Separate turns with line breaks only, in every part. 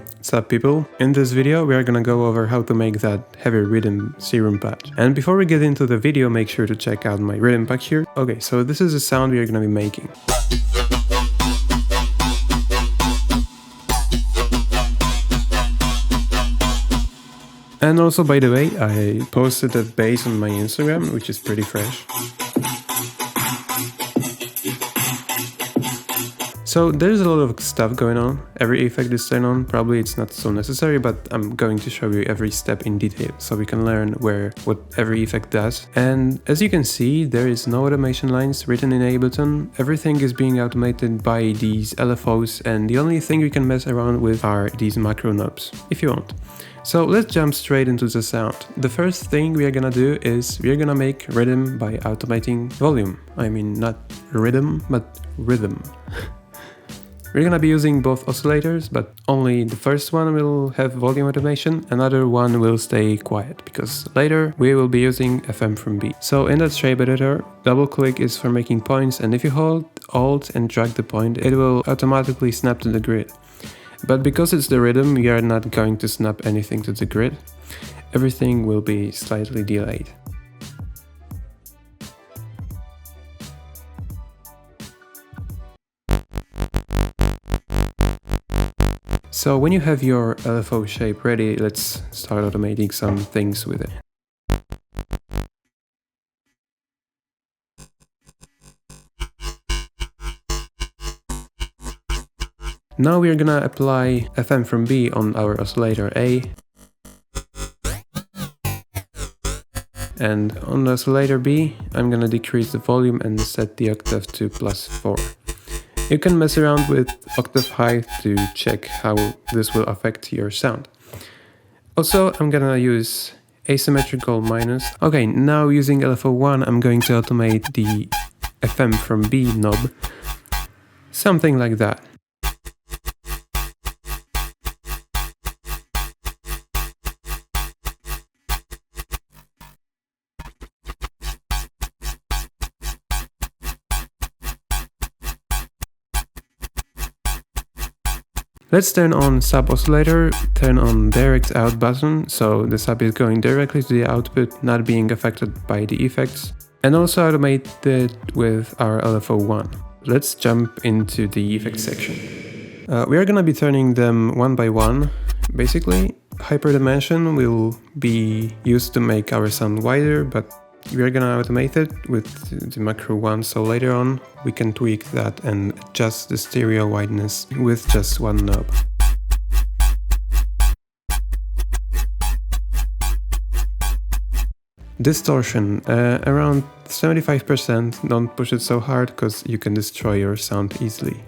What's up people? In this video we are gonna go over how to make that heavy Riddim Serum patch. And before we get into the video, make sure to check out my Riddim pack here. Okay, so this is the sound we are gonna be making. And also, by the way, I posted that bass on my Instagram, which is pretty fresh. So there's a lot of stuff going on, every effect is turned on, probably it's not so necessary, but I'm going to show you every step in detail so we can learn what every effect does. And as you can see, there is no automation lines written in Ableton, everything is being automated by these LFOs, and the only thing you can mess around with are these macro knobs, if you want. So let's jump straight into the sound. The first thing we are gonna do is we are gonna make Riddim by automating volume. I mean, not rhythm, but rhythm. We're gonna be using both oscillators, but only the first one will have volume automation, another one will stay quiet, because later we will be using FM from B. So in that shape editor, double click is for making points, and if you hold Alt and drag the point, it will automatically snap to the grid. But because it's the Riddim, we are not going to snap anything to the grid. Everything will be slightly delayed. So when you have your LFO shape ready, let's start automating some things with it. Now we are gonna apply FM from B on our oscillator A. And on the oscillator B, I'm gonna decrease the volume and set the octave to +4. You can mess around with octave height to check how this will affect your sound. Also, I'm gonna use asymmetrical minus. Okay, now using LFO1, I'm going to automate the FM from B knob. Something like that. Let's turn on sub oscillator, turn on direct out button, so the sub is going directly to the output, not being affected by the effects. And also automate it with our LFO1. Let's jump into the effects section. We are gonna be turning them one by one. Basically, hyperdimension will be used to make our sound wider, but we are gonna automate it with the macro one, so later on we can tweak that and adjust the stereo wideness with just one knob. Distortion, around 75%, don't push it so hard because you can destroy your sound easily.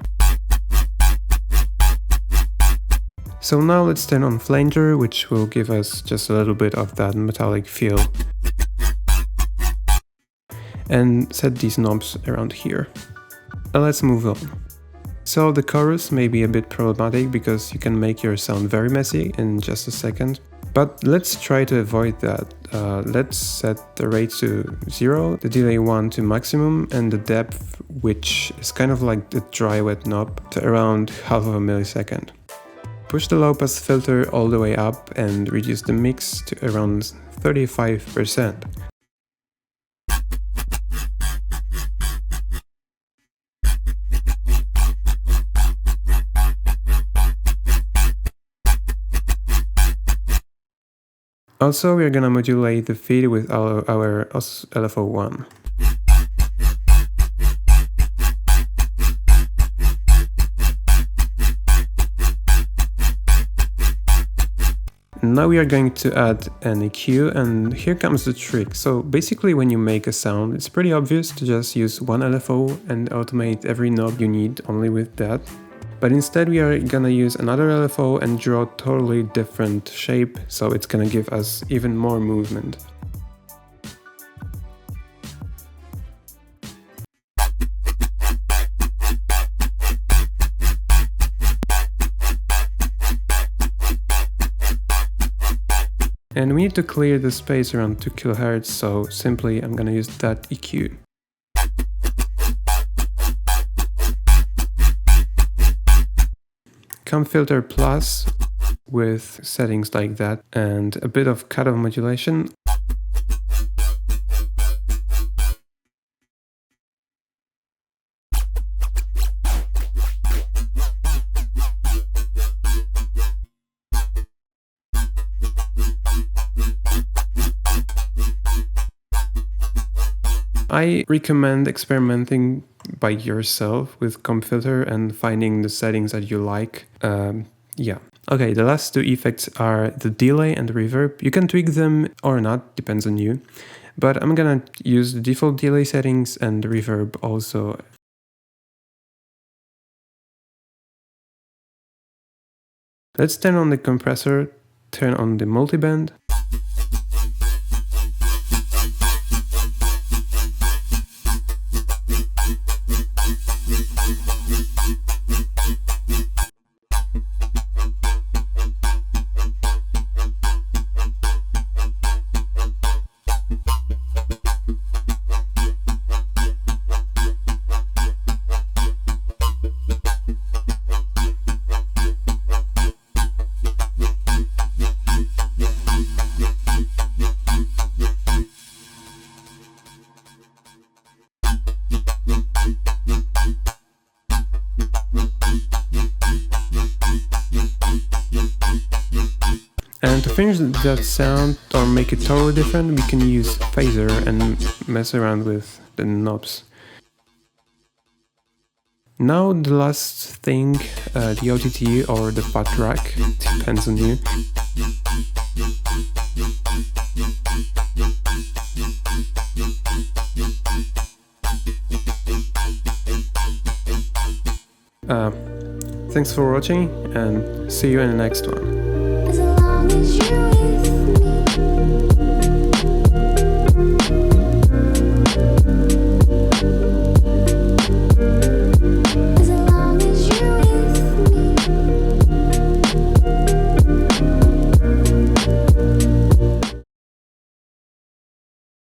So now let's turn on flanger, which will give us just a little bit of that metallic feel. And set these knobs around here. Let's move on. So the chorus may be a bit problematic because you can make your sound very messy in just a second, but let's try to avoid that. Let's set the rate to 0, the delay 1 to maximum, and the depth, which is kind of like the dry wet knob, to around half of a millisecond. Push the low pass filter all the way up and reduce the mix to around 35%. Also, we are gonna modulate the feed with our LFO1. Now we are going to add an EQ, and here comes the trick. So basically when you make a sound, it's pretty obvious to just use one LFO and automate every knob you need only with that. But instead we are gonna use another LFO and draw a totally different shape, so it's gonna give us even more movement. And we need to clear the space around 2 kHz, so simply I'm gonna use that EQ. Come filter plus, with settings like that and a bit of cutoff modulation. I recommend experimenting by yourself with comp filter and finding the settings that you like. Yeah. Okay, the last two effects are the delay and the reverb. You can tweak them or not, depends on you. But I'm gonna use the default delay settings and the reverb also. Let's turn on the compressor, turn on the multiband. And to finish that sound or make it totally different, we can use phaser and mess around with the knobs. Now the last thing, the OTT or the pot rack, depends on you. Thanks for watching and see you in the next one.
As long as you're with me.